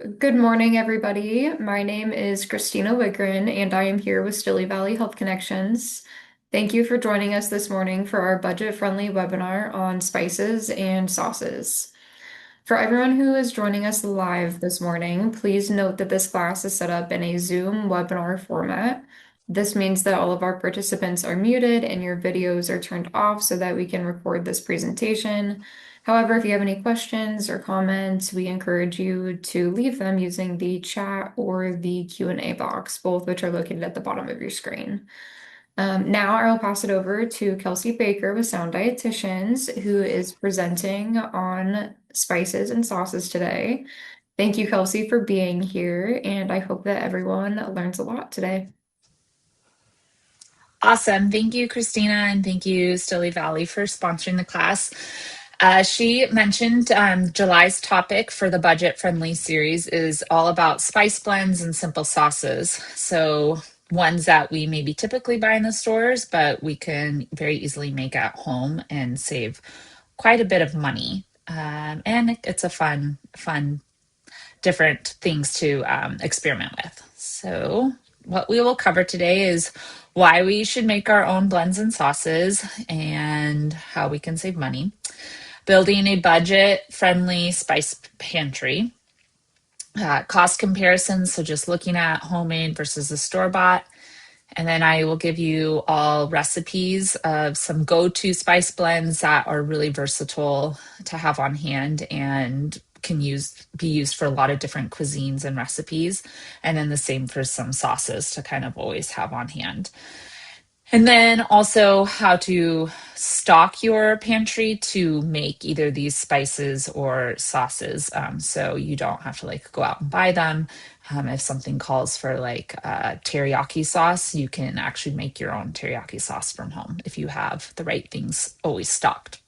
Good morning, everybody. My name is Christina Wigren, and I am here with Stilly Valley Health Connections. Thank you for joining us this morning for our budget-friendly webinar on spices and sauces. For everyone who is joining us live this morning, please note that this class is set up in a Zoom webinar format. This means that all of our participants are muted and your videos are turned off so that we can record this presentation. However, if you have any questions or comments, we encourage you to leave them using the chat or the Q&A box, both which are located at the bottom of your screen. Now I will pass it over to Kelsey Baker with Sound Dietitians, who is presenting on spices and sauces today. Thank you, Kelsey, for being here, and I hope that everyone learns a lot today. Awesome. Thank you, Christina, and thank you, Stilly Valley, for sponsoring the class. She mentioned July's topic for the budget friendly series is all about spice blends and simple sauces. So, ones that we maybe typically buy in the stores, but we can very easily make at home and save quite a bit of money. And it's a fun, different things to experiment with. So, what we will cover today is why we should make our own blends and sauces and how we can save money, building a budget friendly spice pantry, cost comparisons. So, just looking at homemade versus the store bought. And then I will give you all recipes of some go to spice blends that are really versatile to have on hand and can be used for a lot of different cuisines and recipes. And then the same for some sauces to kind of always have on hand. And then also how to stock your pantry to make either these spices or sauces. So you don't have to like go out and buy them. If something calls for like teriyaki sauce, you can actually make your own teriyaki sauce from home if you have the right things always stocked.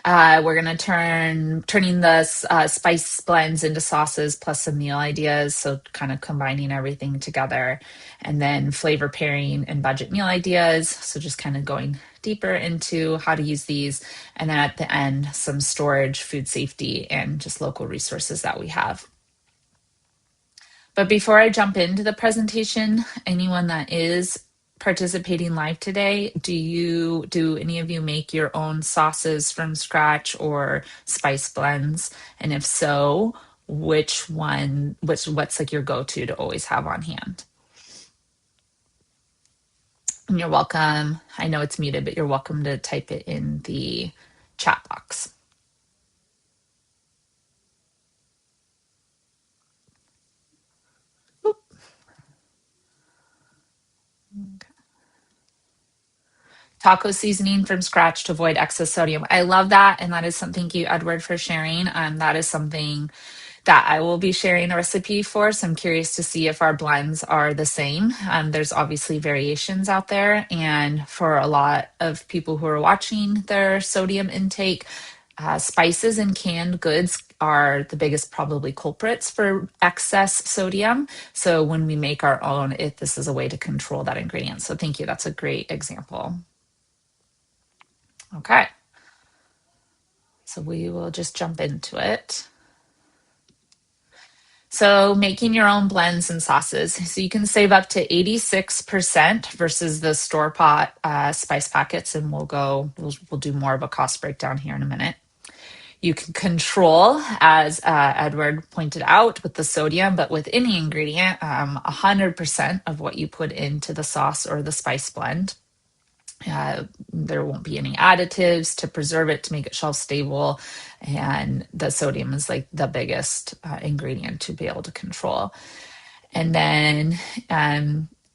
We're gonna turning the spice blends into sauces plus some meal ideas, so kind of combining everything together, and then flavor pairing and budget meal ideas. So just kind of going deeper into how to use these, and then at the end, some storage, food safety, and just local resources that we have. But before I jump into the presentation, anyone that is participating live today, do any of you make your own sauces from scratch or spice blends? And if so, what's like your go-to to always have on hand? And you're welcome. I know it's muted, but you're welcome to type it in the chat box. Oop. Okay. Taco seasoning from scratch to avoid excess sodium. I love that. And that is something, thank you, Edward, for sharing. That is something that I will be sharing a recipe for. So I'm curious to see if our blends are the same. There's obviously variations out there. And for a lot of people who are watching their sodium intake, spices and canned goods are the biggest probably culprits for excess sodium. So when we make our own, this is a way to control that ingredient. So thank you. That's a great example. Okay. So we will just jump into it. So making your own blends and sauces. So you can save up to 86% versus the store-bought spice packets. And we'll do more of a cost breakdown here in a minute. You can control, as Edward pointed out, with the sodium, but with any ingredient, 100% of what you put into the sauce or the spice blend. There won't be any additives to preserve it to make it shelf stable, and the sodium is like the biggest ingredient to be able to control. And then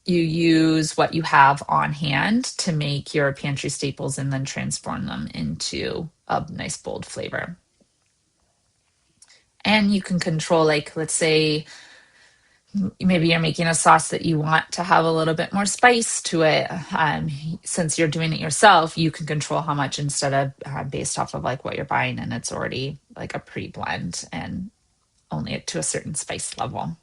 you use what you have on hand to make your pantry staples and then transform them into a nice bold flavor. And you can control, like, let's say maybe you're making a sauce that you want to have a little bit more spice to it. Since you're doing it yourself, you can control how much instead of based off of like what you're buying, and it's already like a pre-blend and only to a certain spice level.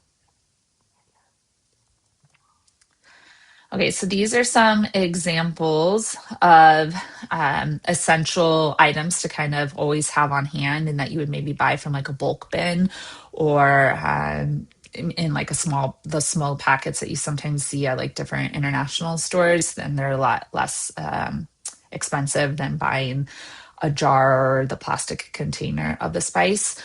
Okay, so these are some examples of essential items to kind of always have on hand and that you would maybe buy from like a bulk bin or in like the small packets that you sometimes see at like different international stores, then they're a lot less expensive than buying a jar or the plastic container of the spice.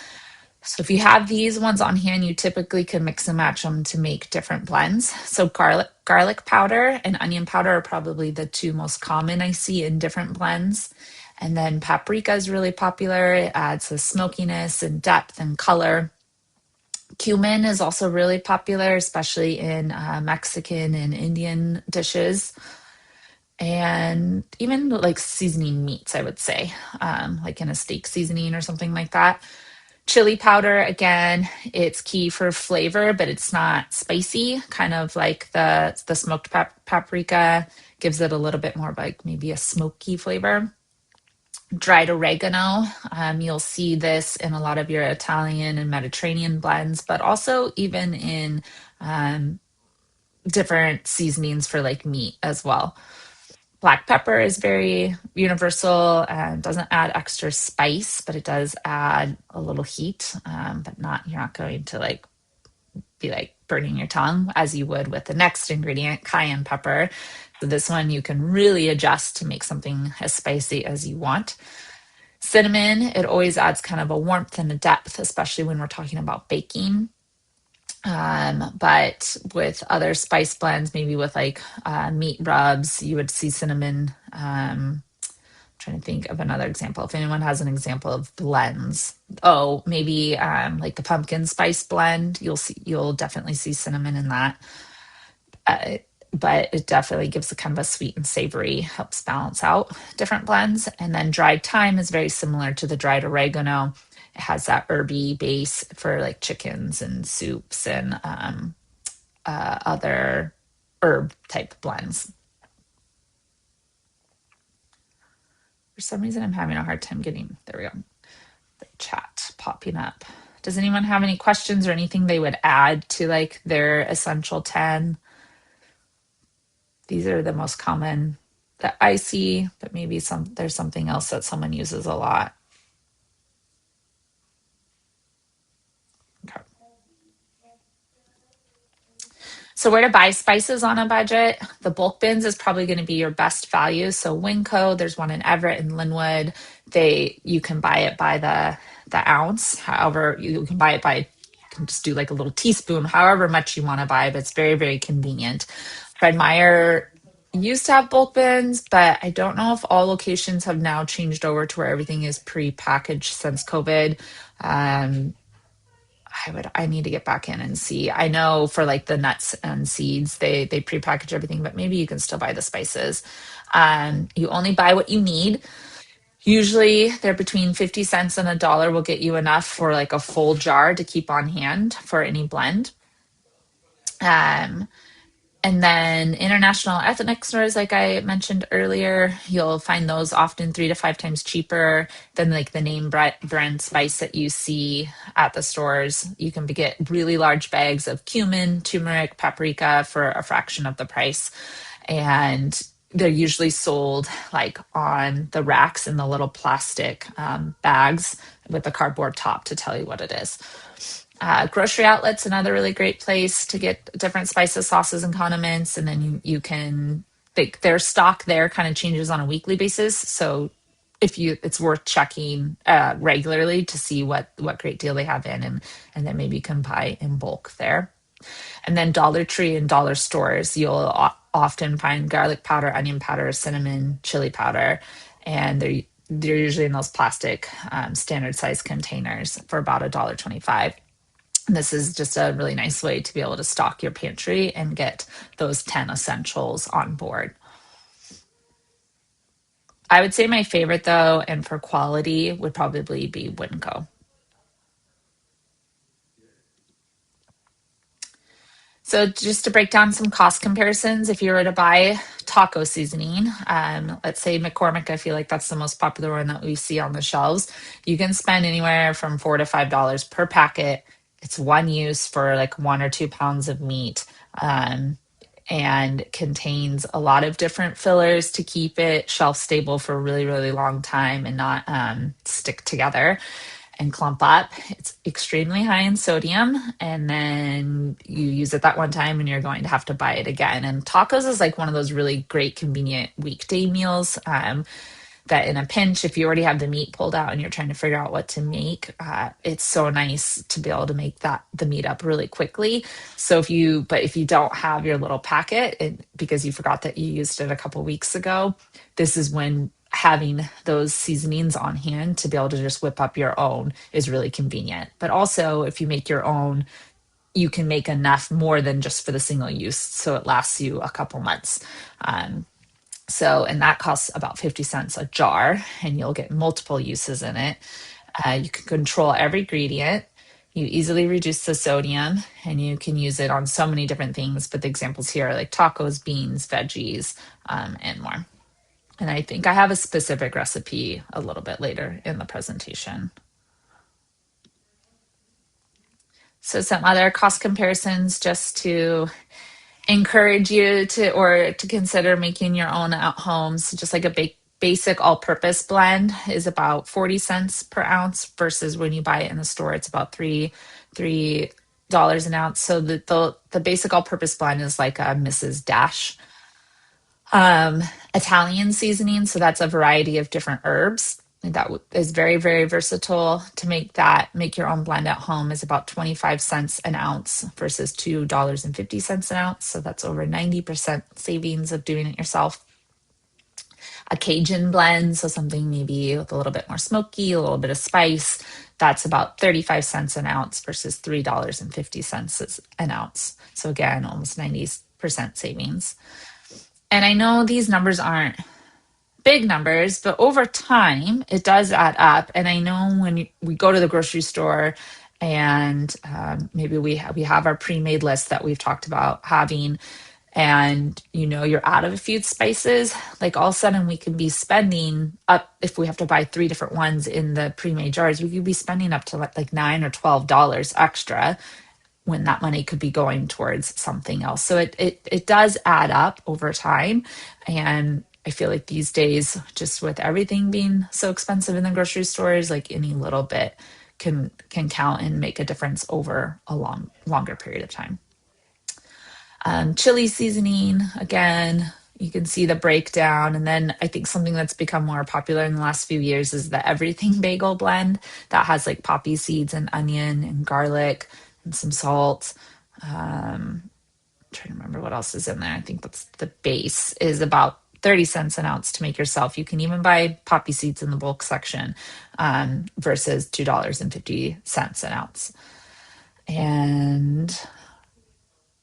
So if you have these ones on hand, you typically can mix and match them to make different blends. So garlic powder and onion powder are probably the two most common I see in different blends. And then paprika is really popular. It adds a smokiness and depth and color. Cumin is also really popular, especially in Mexican and Indian dishes, and even like seasoning meats, I would say, like in a steak seasoning or something like that. Chili powder, again, it's key for flavor, but it's not spicy, kind of like the smoked paprika gives it a little bit more like maybe a smoky flavor. Dried oregano, you'll see this in a lot of your Italian and Mediterranean blends, but also even in um, different seasonings for like meat as well. Black pepper is very universal and doesn't add extra spice, but it does add a little heat. But not you're not going to like be like burning your tongue as you would with the next ingredient, cayenne pepper. So this one you can really adjust to make something as spicy as you want. Cinnamon, it always adds kind of a warmth and a depth, especially when we're talking about baking. But with other spice blends, maybe with like meat rubs, you would see cinnamon. Trying to think of another example. If anyone has an example of blends, oh, maybe like the pumpkin spice blend, you'll definitely see cinnamon in that. Uh, but it definitely gives a kind of a sweet and savory, helps balance out different blends. And then dried thyme is very similar to the dried oregano. It has that herby base for like chickens and soups and other herb type blends. For some reason, I'm having a hard time getting, there we go, the chat popping up. Does anyone have any questions or anything they would add to like their essential 10? These are the most common that I see, but maybe there's something else that someone uses a lot. Okay. So where to buy spices on a budget? The bulk bins is probably going to be your best value. So Winco, there's one in Everett and Linwood. You can buy it by the ounce. However, you can buy it by, you can just do like a little teaspoon, however much you want to buy, but it's very, very convenient. Fred Meyer used to have bulk bins, but I don't know if all locations have now changed over to where everything is pre-packaged since COVID. Um, I need to get back in and see. I know for like the nuts and seeds, they prepackage everything, but maybe you can still buy the spices. You only buy what you need. Usually they're between 50 cents and $1 will get you enough for like a full jar to keep on hand for any blend. Um, and then international ethnic stores, like I mentioned earlier, you'll find those often 3 to 5 times cheaper than like the name brand spice that you see at the stores. You can get really large bags of cumin, turmeric, paprika for a fraction of the price. And they're usually sold like on the racks in the little plastic bags with a cardboard top to tell you what it is. Grocery outlets, another really great place to get different spices, sauces, and condiments. And then you can their stock there kind of changes on a weekly basis. So it's worth checking regularly to see what great deal they have in, and then maybe you can buy in bulk there. And then Dollar Tree and dollar stores, you'll often find garlic powder, onion powder, cinnamon, chili powder, and they're usually in those plastic standard size containers for about $1.25. This is just a really nice way to be able to stock your pantry and get those 10 essentials on board. I would say my favorite though, and for quality, would probably be Winco. So just to break down some cost comparisons, if you were to buy taco seasoning, let's say McCormick, I feel like that's the most popular one that we see on the shelves. You can spend anywhere from $4 to $5 per packet. It's one use for like 1 or 2 pounds of meat, and contains a lot of different fillers to keep it shelf stable for a really, really long time and not stick together. and clump up. It's extremely high in sodium, and then you use it that one time and you're going to have to buy it again. And tacos is like one of those really great, convenient weekday meals. That in a pinch, if you already have the meat pulled out and you're trying to figure out what to make, it's so nice to be able to make the meat up really quickly. But if you don't have your little packet because you forgot that you used it a couple weeks ago, this is when having those seasonings on hand to be able to just whip up your own is really convenient. But also, if you make your own, you can make enough more than just for the single use, so it lasts you a couple months. Um, and that costs about 50 cents a jar, and you'll get multiple uses in it. You can control every ingredient. You easily reduce the sodium, and you can use it on so many different things. But the examples here are like tacos, beans, veggies, and more. And I think I have a specific recipe a little bit later in the presentation. So some other cost comparisons just to encourage you to consider making your own at home. So just like a basic all-purpose blend is about 40 cents per ounce versus when you buy it in the store, it's about $3 an ounce. So the basic all-purpose blend is like a Mrs. Dash Italian seasoning. So that's a variety of different herbs. That is very, very versatile. To make your own blend at home is about 25 cents an ounce versus $2.50 an ounce. So that's over 90% savings of doing it yourself. A Cajun blend, so something maybe with a little bit more smoky, a little bit of spice, that's about 35 cents an ounce versus $3.50 an ounce. So again, almost 90% savings. And I know these numbers aren't big numbers, but over time it does add up. And I know when we go to the grocery store and maybe we have our pre-made list that we've talked about having, and you're out of a few spices, like all of a sudden we could be spending up, if we have to buy 3 different ones in the pre-made jars, we could be spending up to like $9 or $12 extra when that money could be going towards something else. So it does add up over time. And I feel like these days, just with everything being so expensive in the grocery stores, like any little bit can count and make a difference over a longer period of time. Chili seasoning, again, you can see the breakdown. And then I think something that's become more popular in the last few years is the everything bagel blend that has like poppy seeds and onion and garlic and some salt. I'm trying to remember what else is in there. I think that's the base is about 30 cents an ounce to make yourself. You can even buy poppy seeds in the bulk section versus $2.50 an ounce. And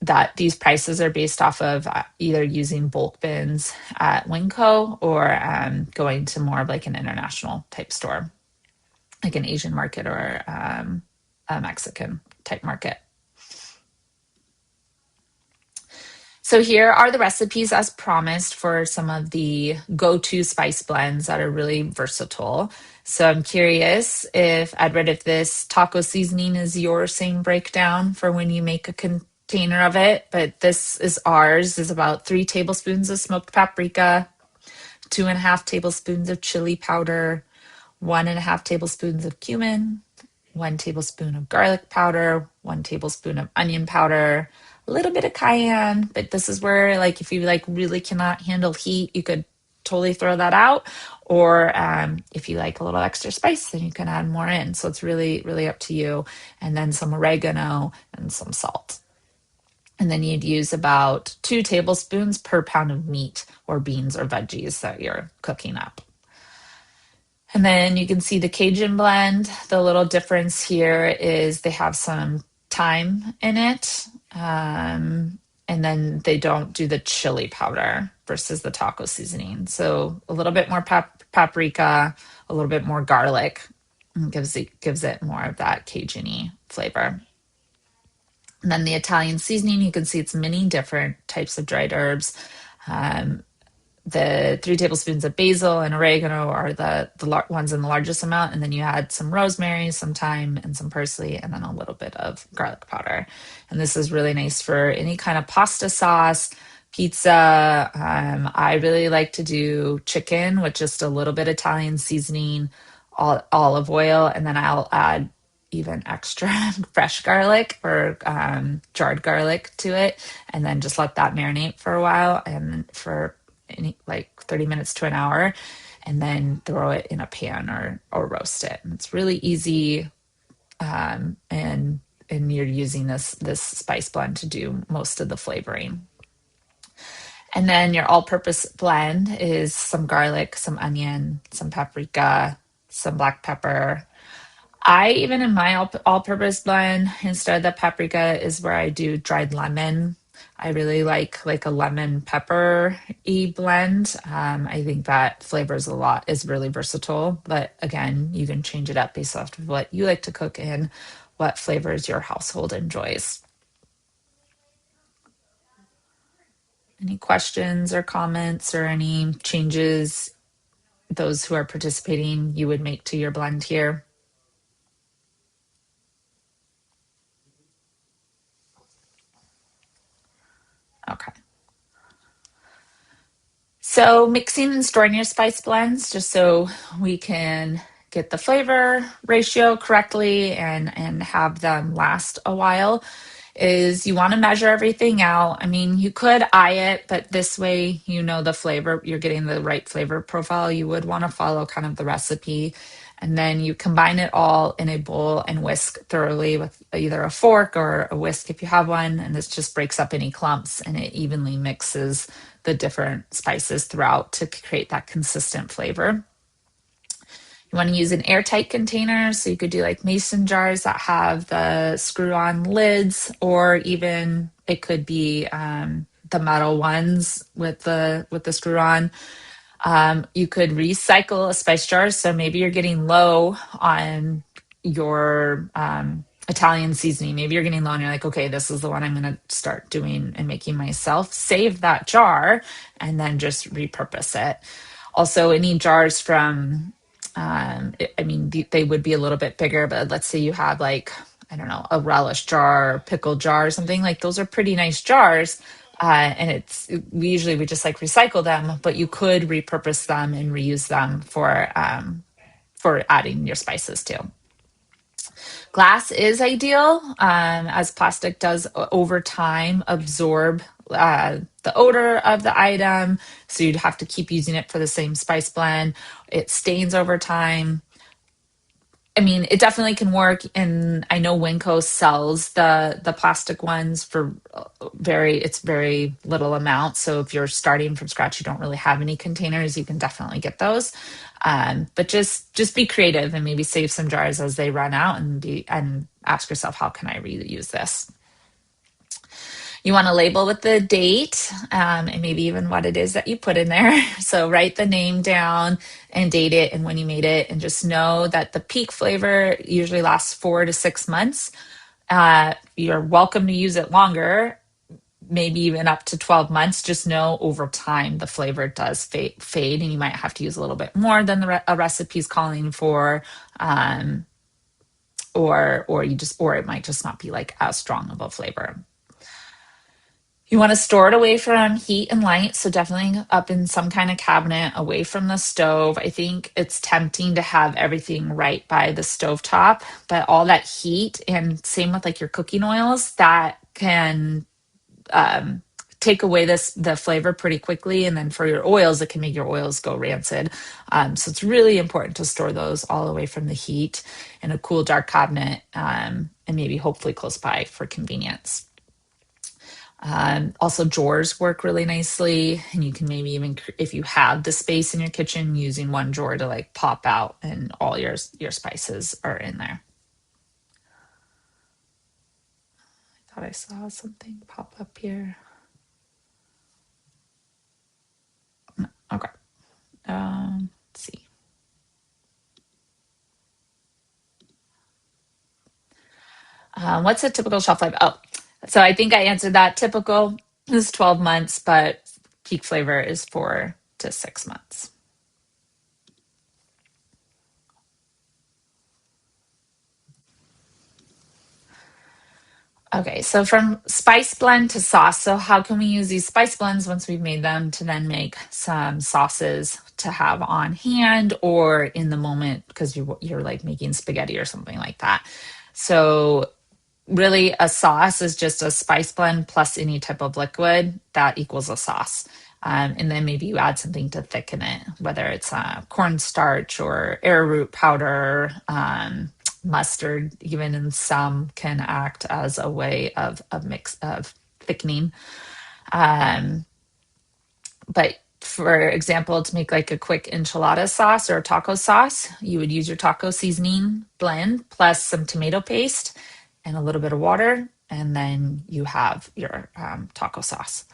that these prices are based off of either using bulk bins at Winco or going to more of like an international type store, like an Asian market or a Mexican type market. So here are the recipes as promised for some of the go-to spice blends that are really versatile. So I'm curious if this taco seasoning is your same breakdown for when you make a container of it, but this is ours, is about 3 tablespoons of smoked paprika, 2.5 tablespoons of chili powder, 1.5 tablespoons of cumin, 1 tablespoon of garlic powder, 1 tablespoon of onion powder, a little bit of cayenne, but this is where like if you like really cannot handle heat, you could totally throw that out. Or if you like a little extra spice, then you can add more in. So it's really, really up to you. And then some oregano and some salt. And then you'd use about 2 tablespoons per pound of meat or beans or veggies that you're cooking up. And then you can see the Cajun blend. The little difference here is they have some thyme in it. And then they don't do the chili powder versus the taco seasoning. So a little bit more paprika, a little bit more garlic, and gives it more of that Cajun-y flavor. And then the Italian seasoning, you can see it's many different types of dried herbs. The 3 tablespoons of basil and oregano are the ones in the largest amount. And then you add some rosemary, some thyme, and some parsley, and then a little bit of garlic powder. And this is really nice for any kind of pasta sauce, pizza. I really like to do chicken with just a little bit Italian seasoning olive oil, and then I'll add even extra fresh garlic or jarred garlic to it, and then just let that marinate for a while and for like 30 minutes to an hour, and then throw it in a pan or roast it. And it's really easy, and you're using this spice blend to do most of the flavoring. And then your all-purpose blend is some garlic, some onion, some paprika, some black pepper. I even in my all-purpose blend, instead of the paprika, is where I do dried lemon. I really like a lemon pepper blend. I think that flavors a lot, is really versatile. But again, you can change it up based off of what you like to cook and what flavors your household enjoys. Any questions or comments or any changes those who are participating you would make to your blend here? Okay. So mixing and storing your spice blends just so we can get the flavor ratio correctly and have them last a while is you want to measure everything out. I mean, you could eye it, but this way you know the flavor, you're getting the right flavor profile. You would want to follow kind of the recipe. And then you combine it all in a bowl and whisk thoroughly with either a fork or a whisk if you have one. And this just breaks up any clumps and it evenly mixes the different spices throughout to create that consistent flavor. You want to use an airtight container, so you could do like mason jars that have the screw-on lids, or even it could be the metal ones with the screw-on. You could recycle a spice jar, so maybe you're getting low on your Italian seasoning. Maybe you're getting low and you're like, okay, this is the one I'm going to start doing and making myself. Save that jar and then just repurpose it. Also, any jars from, I mean, they would be a little bit bigger, but let's say you have like, I don't know, a relish jar, or pickle jar, or something like those are pretty nice jars. And we just like recycle them, but you could repurpose them and reuse them for adding your spices too. Glass is ideal, as plastic does over time absorb the odor of the item. So you'd have to keep using it for the same spice blend. It stains over time. I mean, it definitely can work, and I know Winco sells the plastic ones for very little amount. So if you're starting from scratch, you don't really have any containers, you can definitely get those. But just be creative and maybe save some jars as they run out, and ask yourself, how can I reuse this? You want to label with the date, and maybe even what it is that you put in there. So write the name down and date it and when you made it, and just know that the peak flavor usually lasts 4 to 6 months. You're welcome to use it longer, maybe even up to 12 months. Just know over time the flavor does fade, and you might have to use a little bit more than a recipe's calling for. Or it might just not be like as strong of a flavor. You want to store it away from heat and light, so definitely up in some kind of cabinet away from the stove. I think it's tempting to have everything right by the stove top, but all that heat, and same with like your cooking oils, that can take away the flavor pretty quickly. And then for your oils, it can make your oils go rancid. So it's really important to store those all away from the heat in a cool, dark cabinet, and maybe hopefully close by for convenience. Also, drawers work really nicely, and you can maybe even, if you have the space in your kitchen, using one drawer to like pop out, and all your spices are in there. I thought I saw something pop up here. Okay. Let's see. What's a typical shelf life? Oh, so I think I answered that. Typical is 12 months, but peak flavor is 4 to 6 months. Okay, so from spice blend to sauce. So, how can we use these spice blends once we've made them to then make some sauces to have on hand or in the moment because you're like making spaghetti or something like that? So, really, a sauce is just a spice blend plus any type of liquid that equals a sauce. And then maybe you add something to thicken it, whether it's cornstarch or arrowroot powder, mustard, even in some can act as a way of mix of thickening. Um, but for example, to make like a quick enchilada sauce or a taco sauce, you would use your taco seasoning blend plus some tomato paste and a little bit of water, and then you have your taco sauce.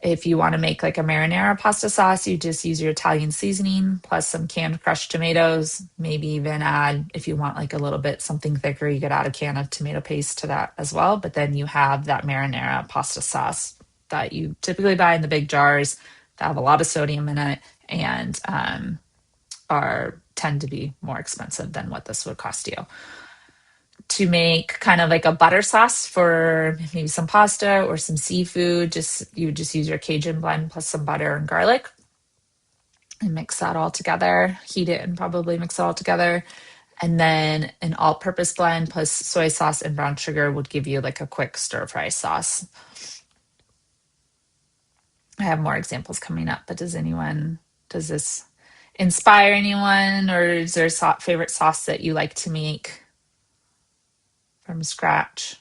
If you want to make like a marinara pasta sauce, you just use your Italian seasoning plus some canned crushed tomatoes. Maybe even add, if you want like a little bit something thicker, you could add a can of tomato paste to that as well. But then you have that marinara pasta sauce that you typically buy in the big jars that have a lot of sodium in it and are tend to be more expensive than what this would cost you. To make kind of like a butter sauce for maybe some pasta or some seafood, just use your Cajun blend plus some butter and garlic and mix that all together. Heat it and probably mix it all together. And then an all-purpose blend plus soy sauce and brown sugar would give you like a quick stir-fry sauce. I have more examples coming up, but does this inspire anyone, or is there a favorite sauce that you like to make from scratch?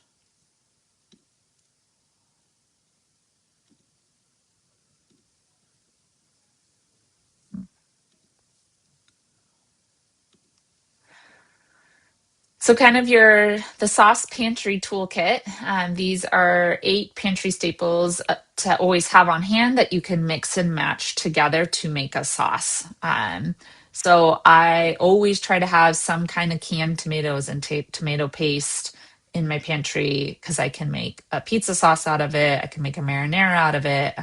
So, kind of the sauce pantry toolkit. These are 8 pantry staples to always have on hand that you can mix and match together to make a sauce. So, I always try to have some kind of canned tomatoes and tomato paste in my pantry because I can make a pizza sauce out of it. I can make a marinara out of it.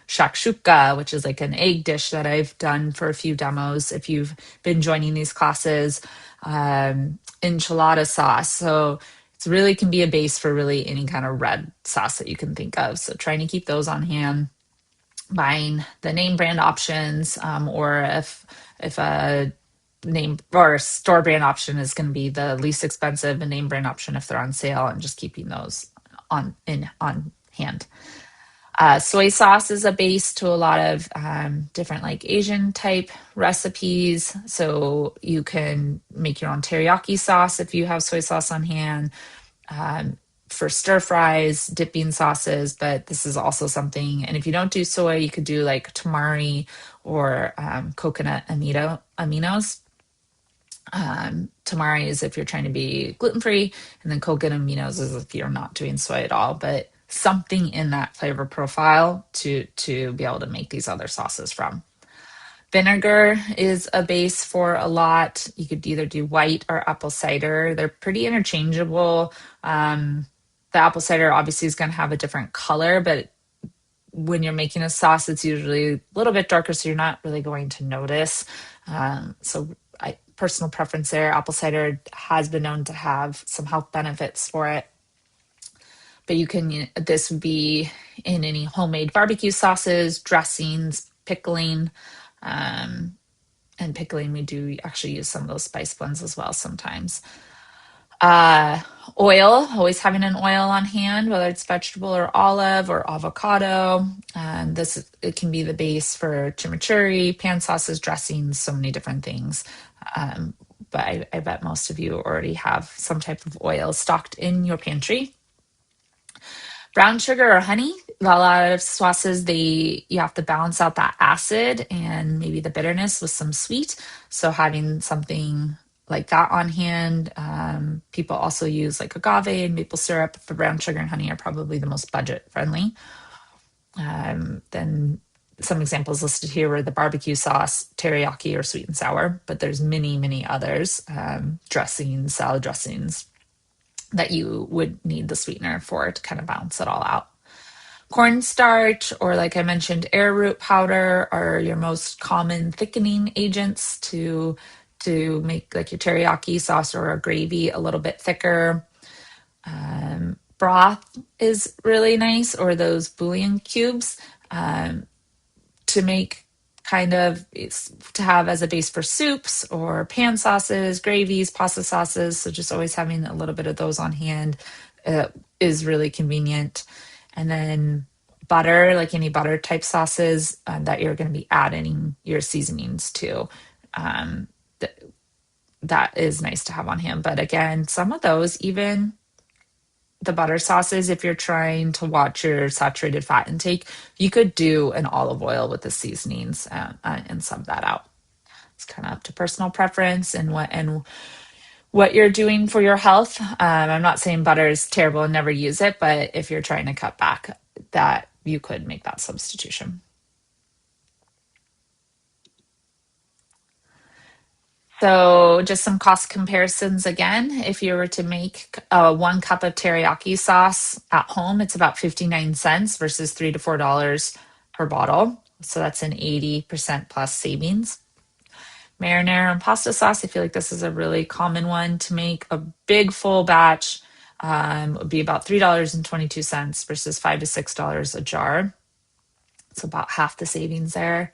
Shakshuka, which is like an egg dish that I've done for a few demos. If you've been joining these classes, enchilada sauce. So it really can be a base for really any kind of red sauce that you can think of. So trying to keep those on hand, buying the name brand options, or if a name or store brand option is going to be the least expensive, a name brand option if they're on sale, and just keeping those on hand. Soy sauce is a base to a lot of different like Asian type recipes. So you can make your own teriyaki sauce if you have soy sauce on hand, um, for stir fries, dipping sauces. But this is also something, and if you don't do soy, you could do like tamari or coconut aminos. Tamari is if you're trying to be gluten free, and then coconut aminos is if you're not doing soy at all. But something in that flavor profile to be able to make these other sauces from. Vinegar is a base for a lot. You could either do white or apple cider. They're pretty interchangeable. The apple cider obviously is going to have a different color, but when you're making a sauce, it's usually a little bit darker, so you're not really going to notice. Personal preference there. Apple cider has been known to have some health benefits for it, but this would be in any homemade barbecue sauces, dressings, pickling. And pickling, we do actually use some of those spice blends as well sometimes. Uh, Oil, always having an oil on hand, whether it's vegetable or olive or avocado. And it can be the base for chimichurri, pan sauces, dressings, so many different things. But I bet most of you already have some type of oil stocked in your pantry. Brown sugar or honey, a lot of sauces, you have to balance out that acid and maybe the bitterness with some sweet. So having something like that on hand. People also use like agave and maple syrup. For brown sugar and honey are probably the most budget friendly. Then some examples listed here were the barbecue sauce, teriyaki, or sweet and sour, but there's many, many others, dressings, salad dressings that you would need the sweetener for to kind of balance it all out. Cornstarch, or like I mentioned, arrowroot powder are your most common thickening agents to make like your teriyaki sauce or a gravy a little bit thicker. Broth is really nice, or those bouillon cubes, um, to make kind of to have as a base for soups or pan sauces, gravies, pasta sauces. So just always having a little bit of those on hand uh, is really convenient. And then butter, like any butter type sauces that you're going to be adding your seasonings to. Um, th- that is nice to have on hand. But again, some of those, even the butter sauces, if you're trying to watch your saturated fat intake, you could do an olive oil with the seasonings and sub that out. It's kind of up to personal preference and what you're doing for your health. I'm not saying butter is terrible and never use it, but if you're trying to cut back, that you could make that substitution. So, just some cost comparisons again. If you were to make 1 cup of teriyaki sauce at home, it's about 59 cents versus $3 to $4 per bottle. So, that's an 80% plus savings. Marinara and pasta sauce, I feel like this is a really common one to make. A big full batch would be about $3.22 versus $5 to $6 a jar. It's about half the savings there.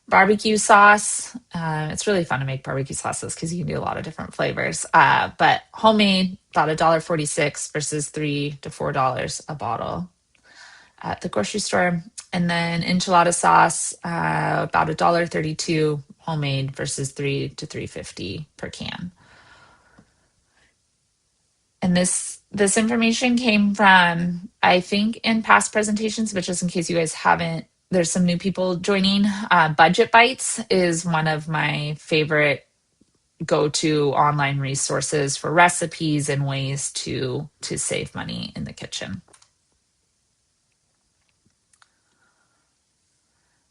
Barbecue sauce. It's really fun to make barbecue sauces because you can do a lot of different flavors. But homemade, about $1.46 versus $3 to $4 a bottle at the grocery store. And then enchilada sauce, about $1.32 homemade versus $3 to $3.50 per can. And this information came from, I think, in past presentations, but just in case you guys haven't, there's some new people joining. Budget Bites is one of my favorite go-to online resources for recipes and ways to save money in the kitchen.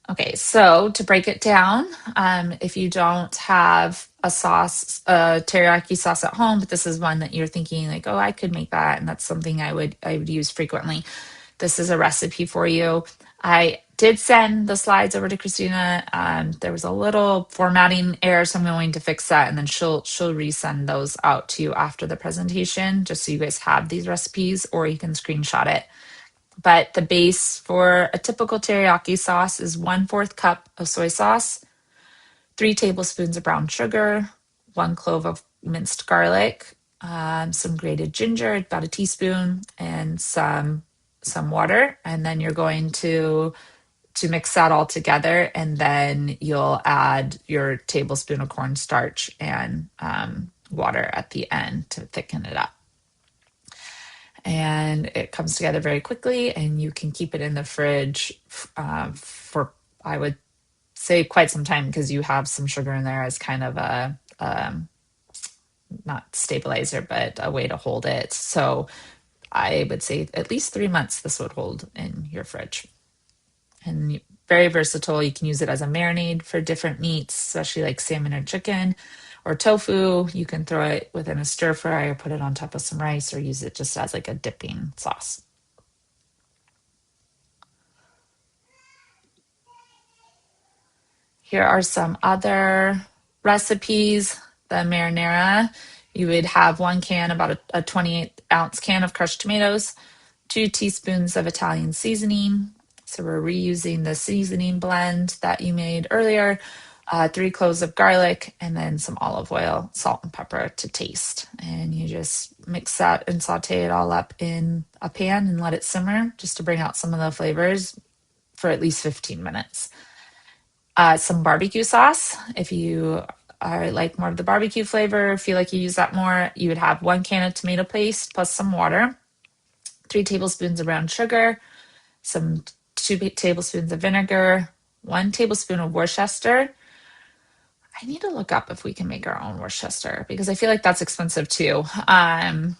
Okay, so to break it down, if you don't have a sauce, a teriyaki sauce at home, but this is one that you're thinking like, oh, I could make that, and that's something I would use frequently. This is a recipe for you. I did send the slides over to Christina. There was a little formatting error, so I'm going to fix that, and then she'll resend those out to you after the presentation, just so you guys have these recipes, or you can screenshot it. But the base for a typical teriyaki sauce is 1/4 cup of soy sauce, 3 tablespoons of brown sugar, 1 clove of minced garlic, some grated ginger, about a teaspoon, and some water. And then you're going to mix that all together, and then you'll add your tablespoon of cornstarch and water at the end to thicken it up. And it comes together very quickly, and you can keep it in the fridge for, I would say, quite some time, because you have some sugar in there as kind of a not stabilizer, but a way to hold it. So I would say at least 3 months this would hold in your fridge. And very versatile. You can use it as a marinade for different meats, especially like salmon or chicken or tofu. You can throw it within a stir fry or put it on top of some rice, or use it just as like a dipping sauce. Here are some other recipes. The marinara, you would have 1 can, about a 28-ounce can of crushed tomatoes, 2 teaspoons of Italian seasoning. So we're reusing the seasoning blend that you made earlier, 3 cloves of garlic, and then some olive oil, salt, and pepper to taste. And you just mix that and saute it all up in a pan and let it simmer just to bring out some of the flavors for at least 15 minutes. Some barbecue sauce. If you are like more of the barbecue flavor, feel like you use that more, you would have 1 can of tomato paste plus some water, 3 tablespoons of brown sugar, some 2 tablespoons of vinegar, 1 tablespoon of Worcester. I need to look up if we can make our own Worcester, because I feel like that's expensive too. I'll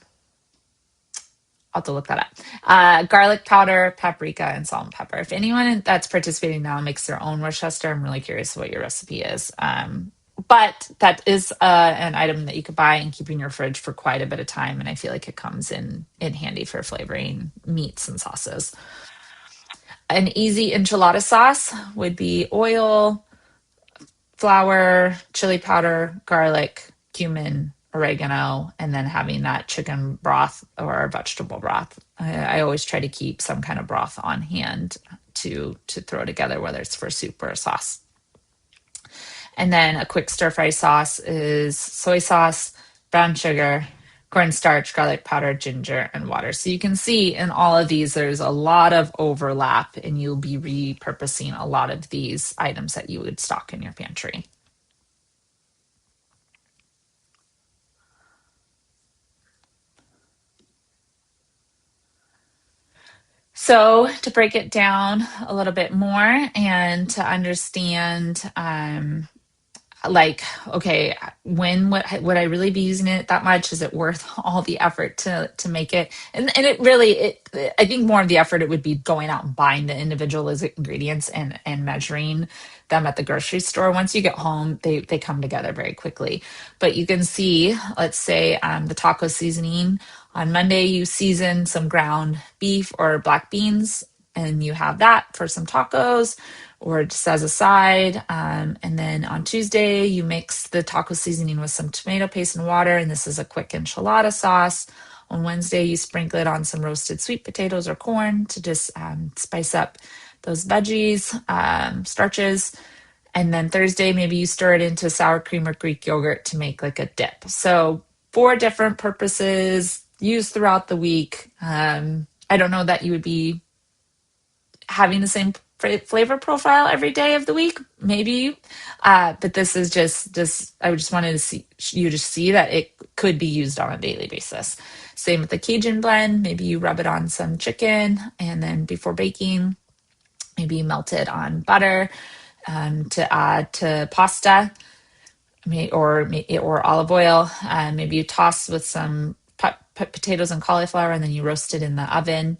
have to look that up. Garlic powder, paprika, and salt and pepper. If anyone that's participating now makes their own Worcester, I'm really curious what your recipe is. But that is an item that you could buy and keep in your fridge for quite a bit of time, and I feel like it comes in handy for flavoring meats and sauces. An easy enchilada sauce would be oil, flour, chili powder, garlic, cumin, oregano, and then having that chicken broth or vegetable broth. I always try to keep some kind of broth on hand to throw together, whether it's for soup or a sauce. And then a quick stir fry sauce is soy sauce, brown sugar, cornstarch, garlic powder, ginger, and water. So you can see in all of these, there's a lot of overlap, and you'll be repurposing a lot of these items that you would stock in your pantry. So to break it down a little bit more and to understand like, okay, when would I really be using it that much? Is it worth all the effort to make it? And it really, I think more of the effort it would be going out and buying the individual ingredients and measuring them at the grocery store. Once you get home, they come together very quickly. But you can see, let's say the taco seasoning. On Monday, you season some ground beef or black beans, and you have that for some tacos or just as a side. And then on Tuesday, you mix the taco seasoning with some tomato paste and water, and this is a quick enchilada sauce. On Wednesday, you sprinkle it on some roasted sweet potatoes or corn to just spice up those veggies, starches. And then Thursday, maybe you stir it into sour cream or Greek yogurt to make like a dip. So, four different purposes used throughout the week. I don't know that you would be having the same flavor profile every day of the week, maybe. But this is just I just wanted to see you to see that it could be used on a daily basis. Same with the Cajun blend. Maybe you rub it on some chicken, and then before baking, maybe you melt it on butter to add to pasta, or olive oil. Maybe you toss with some potatoes and cauliflower, and then you roast it in the oven.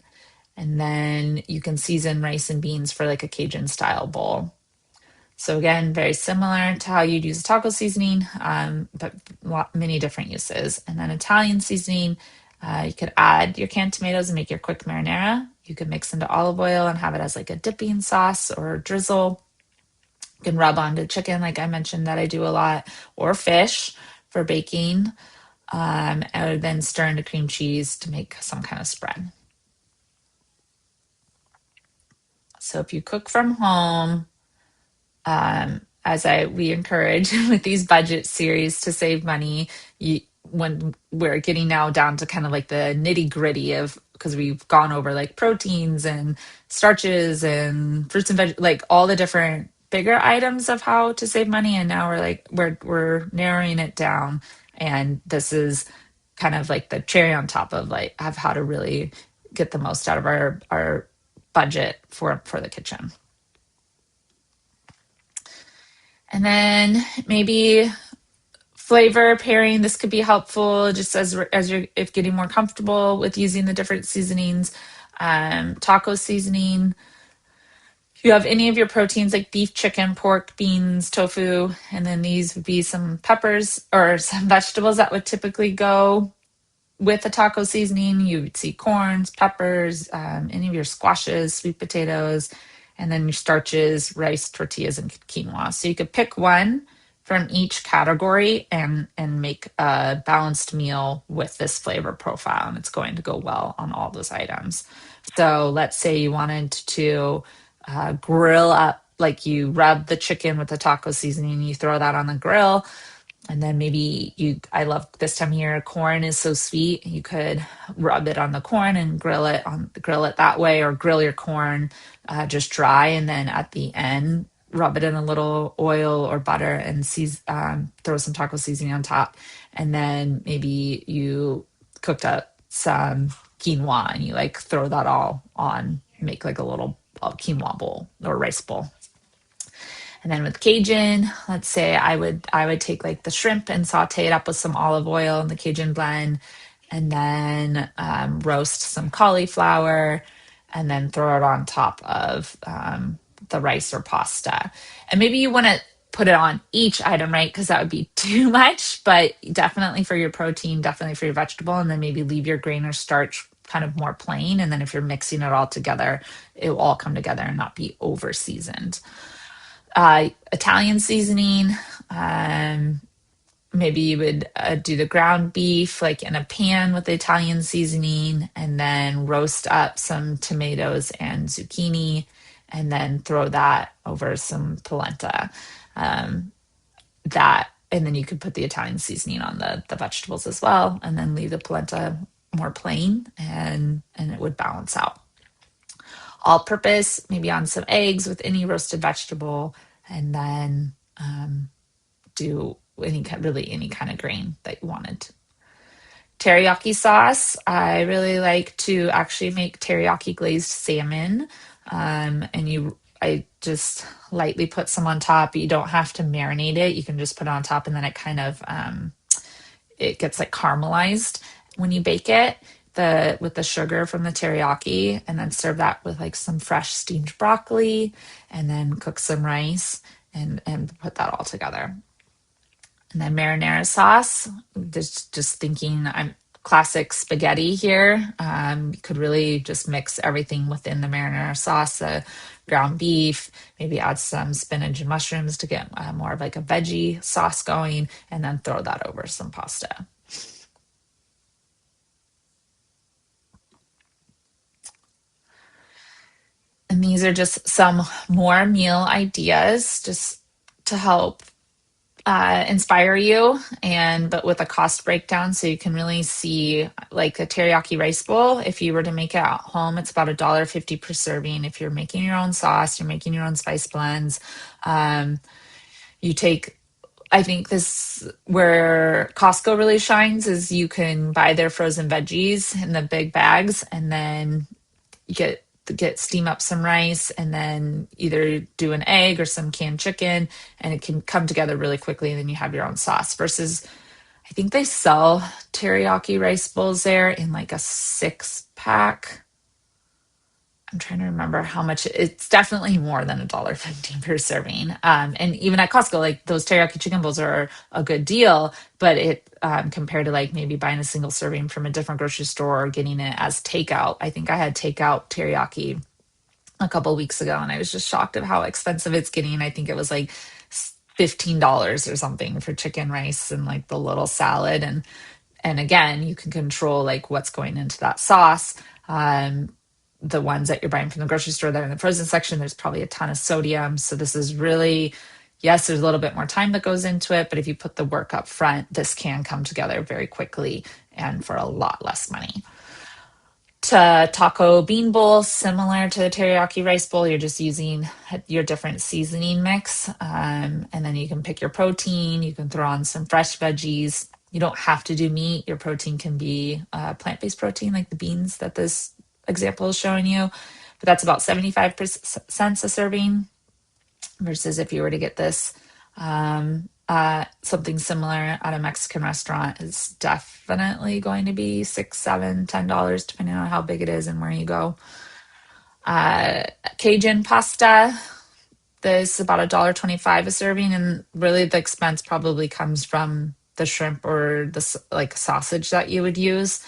And then you can season rice and beans for like a Cajun style bowl. So again, very similar to how you'd use a taco seasoning, but many different uses. And then Italian seasoning, you could add your canned tomatoes and make your quick marinara. You could mix into olive oil and have it as like a dipping sauce or drizzle. You can rub onto chicken, like I mentioned that I do a lot, or fish for baking, and then stir into cream cheese to make some kind of spread. So if you cook from home, as we encourage with these budget series to save money, when we're getting now down to kind of like the nitty gritty of, because we've gone over like proteins and starches and fruits and veg, like all the different bigger items of how to save money, and now we're narrowing it down, and this is kind of like the cherry on top of like of how to really get the most out of our budget for the kitchen. And then maybe flavor pairing. This could be helpful just as you're if getting more comfortable with using the different seasonings. Taco seasoning. If you have any of your proteins like beef, chicken, pork, beans, tofu, and then these would be some peppers or some vegetables that would typically go with the taco seasoning. You would see corns, peppers, any of your squashes, sweet potatoes, and then your starches, rice, tortillas, and quinoa. So you could pick one from each category and make a balanced meal with this flavor profile, and it's going to go well on all those items. So let's say you wanted to grill up, like you rub the chicken with the taco seasoning, you throw that on the grill. And then maybe I love this time of year, corn is so sweet. You could rub it on the corn and grill it that way, or grill your corn just dry. And then at the end, rub it in a little oil or butter and throw some taco seasoning on top. And then maybe you cooked up some quinoa and you like throw that all on, make like a little quinoa bowl or rice bowl. And then with Cajun, let's say I would take like the shrimp and saute it up with some olive oil in the Cajun blend, and then roast some cauliflower, and then throw it on top of the rice or pasta. And maybe you want to put it on each item, right? Because that would be too much, but definitely for your protein, definitely for your vegetable, and then maybe leave your grain or starch kind of more plain. And then if you're mixing it all together, it will all come together and not be over seasoned. Italian seasoning. maybe you would do the ground beef like in a pan with the Italian seasoning, and then roast up some tomatoes and zucchini, and then throw that over some polenta. Um, and then you could put the Italian seasoning on the vegetables as well, and then leave the polenta more plain, and it would balance out. All purpose, maybe on some eggs with any roasted vegetable, and then do really any kind of grain that you wanted. Teriyaki sauce. I really like to actually make teriyaki glazed salmon. I just lightly put some on top. You don't have to marinate it. You can just put it on top, and then it kind of it gets like caramelized when you bake it with the sugar from the teriyaki, and then serve that with like some fresh steamed broccoli, and then cook some rice and put that all together. And then marinara sauce, just thinking I'm classic spaghetti here. You could really just mix everything within the marinara sauce, the ground beef, maybe add some spinach and mushrooms to get more of like a veggie sauce going, and then throw that over some pasta. And these are just some more meal ideas just to help inspire you, and but with a cost breakdown, so you can really see like a teriyaki rice bowl. If you were to make it at home, it's about $1.50 per serving. If you're making your own sauce, you're making your own spice blends. um, you take I think this where Costco really shines is you can buy their frozen veggies in the big bags, and then get steam up some rice, and then either do an egg or some canned chicken, and it can come together really quickly, and then you have your own sauce. Versus I think they sell teriyaki rice bowls there in like a 6 pack. I'm trying to remember how much. It's definitely more than $1.50 per serving. And even at Costco, like those teriyaki chicken bowls are a good deal, but it compared to like maybe buying a single serving from a different grocery store or getting it as takeout. I think I had takeout teriyaki a couple weeks ago, and I was just shocked at how expensive it's getting. I think it was like $15 or something for chicken rice and like the little salad. And again, you can control like what's going into that sauce. The ones that you're buying from the grocery store that are in the frozen section, there's probably a ton of sodium. So this is really, yes, there's a little bit more time that goes into it, but if you put the work up front, this can come together very quickly and for a lot less money. To taco bean bowl, similar to the teriyaki rice bowl, you're just using your different seasoning mix. And then you can pick your protein, you can throw on some fresh veggies. You don't have to do meat. Your protein can be plant-based protein, like the beans that this example is showing you. But that's about 75 cents a serving, versus if you were to get this something similar at a Mexican restaurant is definitely going to be $6, $7, $10, depending on how big it is and where you go. Cajun pasta, this is about $1.25 a serving, and really the expense probably comes from the shrimp or the like sausage that you would use.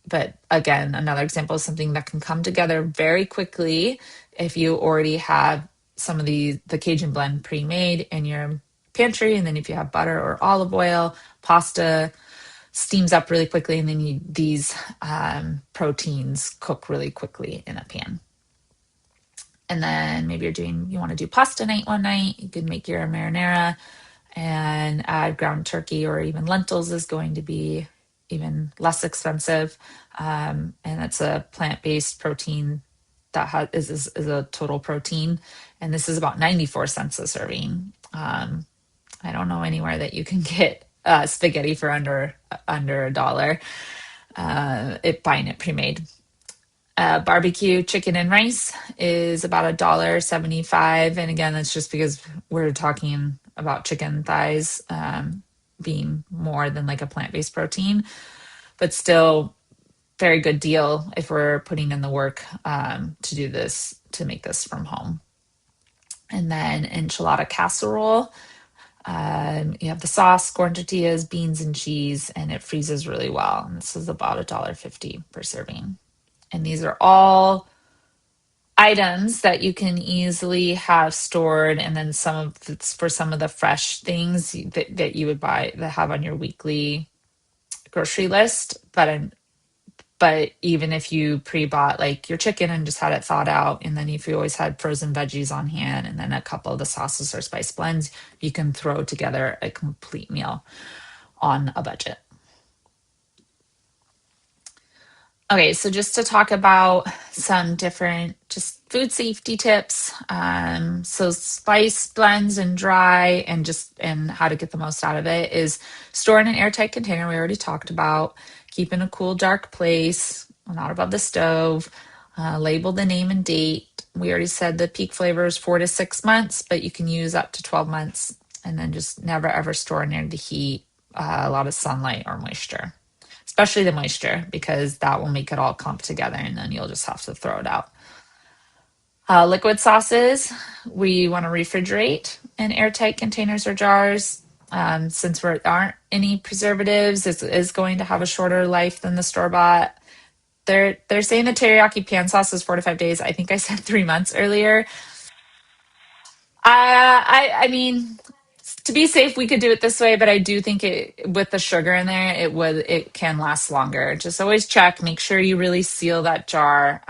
But again, another example of something that can come together very quickly if you already have some of the Cajun blend pre-made in your pantry, and then if you have butter or olive oil, pasta steams up really quickly, and then these proteins cook really quickly in a pan. And then maybe you want to do pasta night one night, you could make your marinara and add ground turkey or even lentils is going to be even less expensive. And it's a plant-based protein that is a total protein. And this is about 94 cents a serving. I don't know anywhere that you can get spaghetti for under $1. Buying it pre-made. Barbecue chicken and rice is about $1.75, and again, that's just because we're talking about chicken thighs being more than like a plant-based protein, but still very good deal if we're putting in the work to make this from home. And then enchilada casserole. You have the sauce, corn tortillas, beans, and cheese, and it freezes really well. And this is about $1.50 per serving. And these are all items that you can easily have stored, and then some of it's for some of the fresh things that you would buy that have on your weekly grocery list. But even if you pre-bought like your chicken and just had it thawed out, and then if you always had frozen veggies on hand and then a couple of the sauces or spice blends, you can throw together a complete meal on a budget. Okay, so just to talk about some different just food safety tips. So spice blends and dry and how to get the most out of it is store in an airtight container. We already talked about keep in a cool, dark place, not above the stove. Label the name and date. We already said the peak flavor is 4 to 6 months, but you can use up to 12 months. And then just never ever store near the heat, a lot of sunlight or moisture, especially the moisture, because that will make it all clump together and then you'll just have to throw it out. Liquid sauces, we want to refrigerate in airtight containers or jars. Since there aren't any preservatives, it is going to have a shorter life than the store bought. They're saying the teriyaki pan sauce is 4 to 5 days. I think I said 3 months earlier. I mean, to be safe, we could do it this way, but I do think it with the sugar in there, it can last longer. Just always check, make sure you really seal that jar.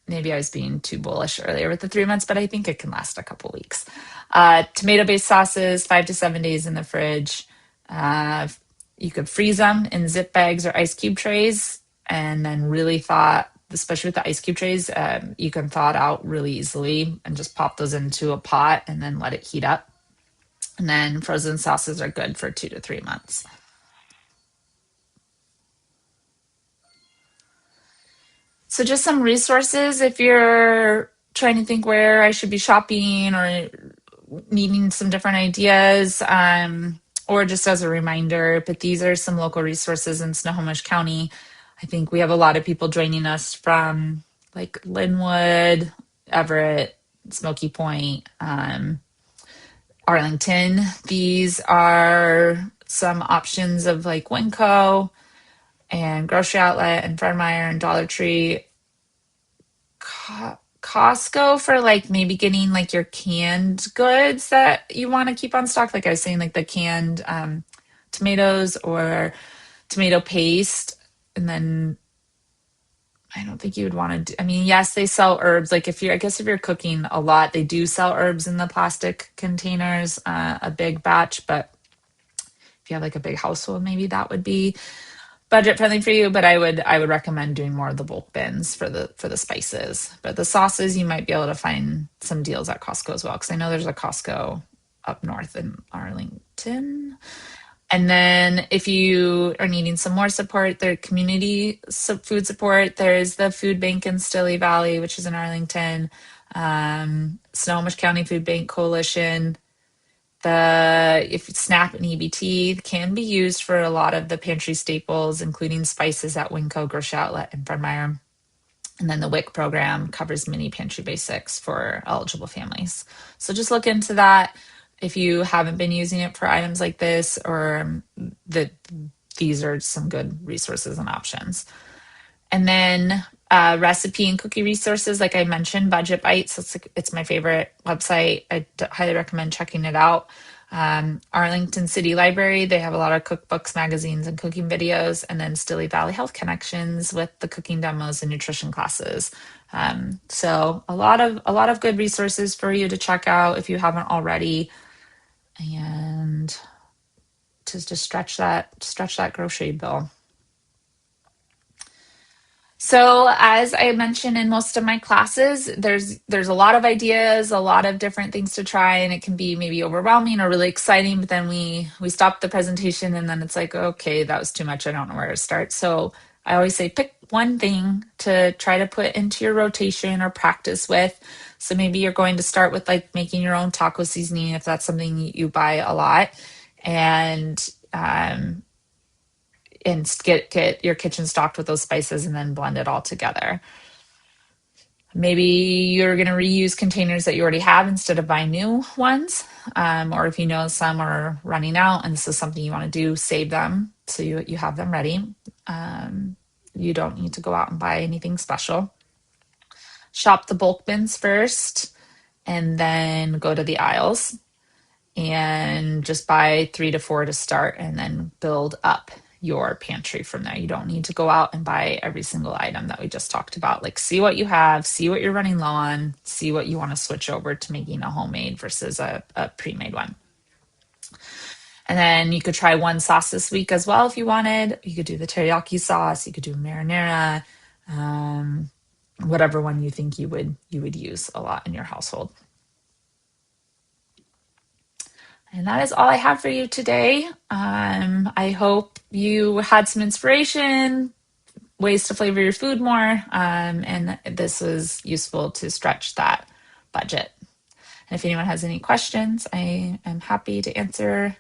Maybe I was being too bullish earlier with the 3 months, but I think it can last a couple weeks. Tomato-based sauces, 5 to 7 days in the fridge. Uh, you could freeze them in zip bags or ice cube trays, and then really thaw, especially with the ice cube trays, you can thaw it out really easily and just pop those into a pot and then let it heat up. And then frozen sauces are good for 2 to 3 months. So just some resources if you're trying to think where I should be shopping or needing some different ideas, or just as a reminder. But these are some local resources in Snohomish County. I think we have a lot of people joining us from like Linwood, Everett, Smoky Point, Arlington. These are some options of like Winco and Grocery Outlet and Fred Meyer and Dollar Tree. Costco for like maybe getting like your canned goods that you want to keep on stock. Like I was saying, like the canned tomatoes or tomato paste. And then I don't think you would want to do, I mean, yes, they sell herbs. Like if you're, I guess if you're cooking a lot, they do sell herbs in the plastic containers, a big batch. But if you have like a big household, maybe that would be budget friendly for you, but I would recommend doing more of the bulk bins for the spices. But the sauces, you might be able to find some deals at Costco as well, because I know there's a Costco up north in Arlington. And then if you are needing some more support, their community food support, there's the food bank in Stilly Valley, which is in Arlington, Snohomish County Food Bank Coalition. If SNAP and EBT can be used for a lot of the pantry staples, including spices at Winco, Grocery Outlet, and Fred Meyer. And then the WIC program covers mini pantry basics for eligible families. So just look into that if you haven't been using it for items like this, or that these are some good resources and options. And then recipe and cookie resources, like I mentioned, Budget Bites. It's my favorite website. I highly recommend checking it out. Arlington City Library, they have a lot of cookbooks, magazines, and cooking videos. And then Stilly Valley Health Connections with the cooking demos and nutrition classes. So a lot of good resources for you to check out if you haven't already, and to just stretch that grocery bill. So as I mentioned in most of my classes, there's a lot of ideas, a lot of different things to try, and it can be maybe overwhelming or really exciting, but then we stop the presentation and then it's like, okay, that was too much. I don't know where to start. So I always say pick one thing to try to put into your rotation or practice with. So maybe you're going to start with like making your own taco seasoning if that's something you buy a lot, and get your kitchen stocked with those spices and then blend it all together. Maybe you're going to reuse containers that you already have instead of buying new ones. Or if you know some are running out and this is something you want to do, save them so you have them ready. You don't need to go out and buy anything special. shop the bulk bins first and then go to the aisles and just buy 3 to 4 to start and then build up your pantry from there. You don't need to go out and buy every single item that we just talked about. Like, see what you have, see what you're running low on, see what you want to switch over to making a homemade versus a pre-made one. And then you could try one sauce this week as well if you wanted. You could do the teriyaki sauce, you could do marinara, um, whatever one you think you would use a lot in your household. And that is all I have for you today. I hope you had some inspiration, ways to flavor your food more, and this was useful to stretch that budget. And if anyone has any questions, I am happy to answer.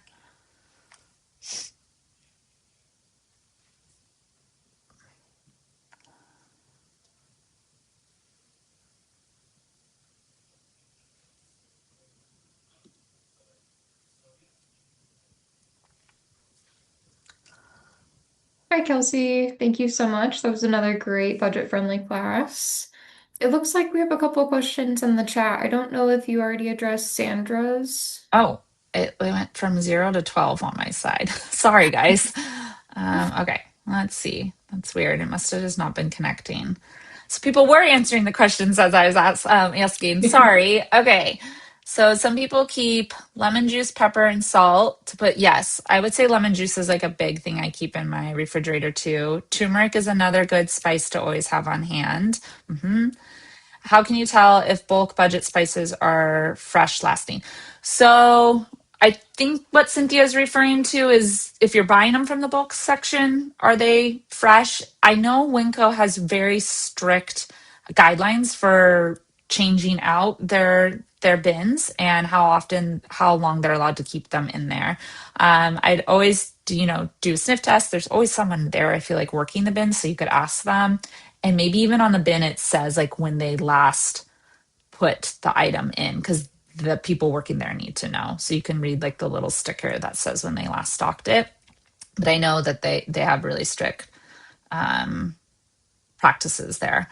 Hi, Kelsey. Thank you so much. That was another great budget-friendly class. It looks like we have a couple questions in the chat. I don't know if you already addressed Sandra's. Oh, it went from 0 to 12 on my side. Sorry, guys. Okay, let's see. That's weird. It must have just not been connecting. So people were answering the questions as I was asking. Sorry. Okay. So some people keep lemon juice, pepper, and salt to put. Yes, I would say lemon juice is like a big thing I keep in my refrigerator too. Turmeric is another good spice to always have on hand. How can you tell if bulk budget spices are fresh lasting? So I think what Cynthia is referring to is if you're buying them from the bulk section, are they fresh? I know Winco has very strict guidelines for changing out their bins and how long they're allowed to keep them in there. I'd always do a sniff test. There's always someone there, I feel like, working the bin, so you could ask them. And maybe even on the bin it says like when they last put the item in, because the people working there need to know. So you can read like the little sticker that says when they last stocked it. But I know that they have really strict practices there.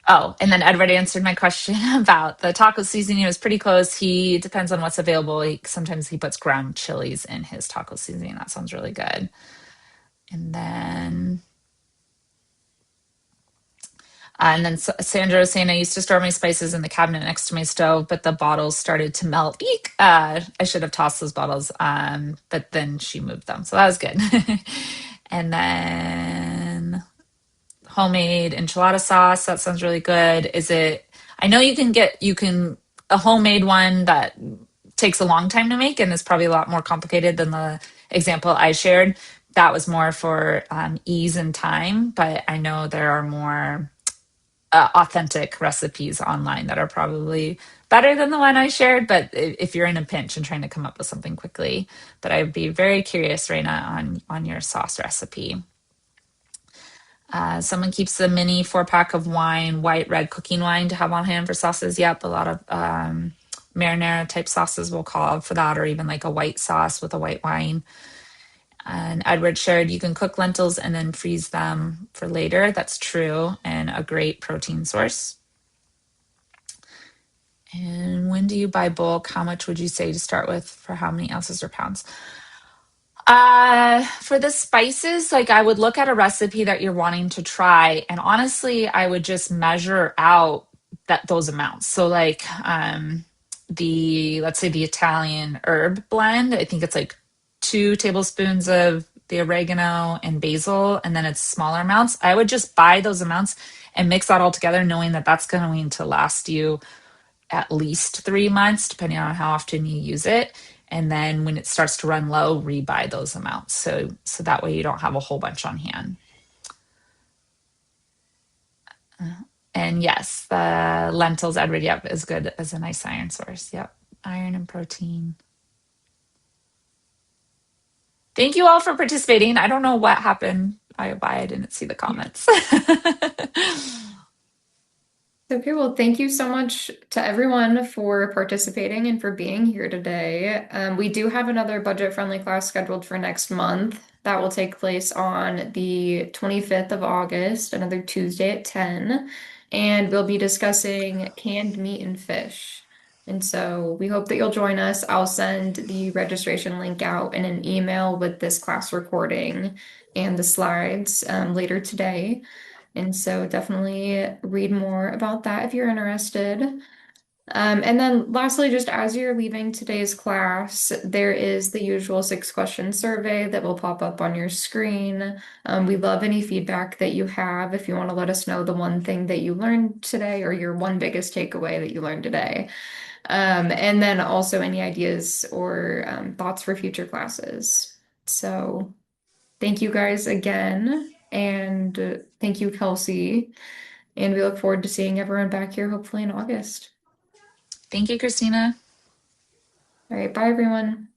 Oh, and then Edward answered my question about the taco seasoning. It was pretty close. He depends on what's available. Sometimes he puts ground chilies in his taco seasoning. That sounds really good. And then Sandra was saying, I used to store my spices in the cabinet next to my stove, but the bottles started to melt. Eek! I should have tossed those bottles, but then she moved them. So that was good. And then homemade enchilada sauce. That sounds really good. I know a homemade one that takes a long time to make and is probably a lot more complicated than the example I shared. That was more for ease and time, but I know there are more authentic recipes online that are probably better than the one I shared. But if you're in a pinch and trying to come up with something quickly, but I'd be very curious, Raina, on your sauce recipe. Someone keeps the mini 4-pack of wine, white, red cooking wine to have on hand for sauces. Yep, a lot of marinara type sauces will call for that, or even like a white sauce with a white wine. And Edward shared you can cook lentils and then freeze them for later. That's true, and a great protein source. And when do you buy bulk? How much would you say to start with for how many ounces or pounds? For the spices, like I would look at a recipe that you're wanting to try, and honestly, I would just measure out those amounts. So like let's say the Italian herb blend, I think it's like 2 tablespoons of the oregano and basil, and then it's smaller amounts. I would just buy those amounts and mix that all together, knowing that that's going to last you at least 3 months, depending on how often you use it. And then when it starts to run low, rebuy those amounts. So that way you don't have a whole bunch on hand. And yes, the lentils, Edward, yep, is good as a nice iron source. Yep, iron and protein. Thank you all for participating. I don't know what happened. Why I didn't see the comments. Okay, well, thank you so much to everyone for participating and for being here today. We do have another budget-friendly class scheduled for next month. That will take place on the 25th of August, another Tuesday at 10. And we'll be discussing canned meat and fish. And so we hope that you'll join us. I'll send the registration link out in an email with this class recording and the slides later today. And so definitely read more about that if you're interested. And then lastly, just as you're leaving today's class, there is the usual 6 question survey that will pop up on your screen. We love any feedback that you have if you want to let us know the one thing that you learned today or your one biggest takeaway that you learned today. And then also any ideas or thoughts for future classes. So thank you guys again, and thank you, Kelsey. And we look forward to seeing everyone back here hopefully in August. Thank you, Christina. All right, bye everyone.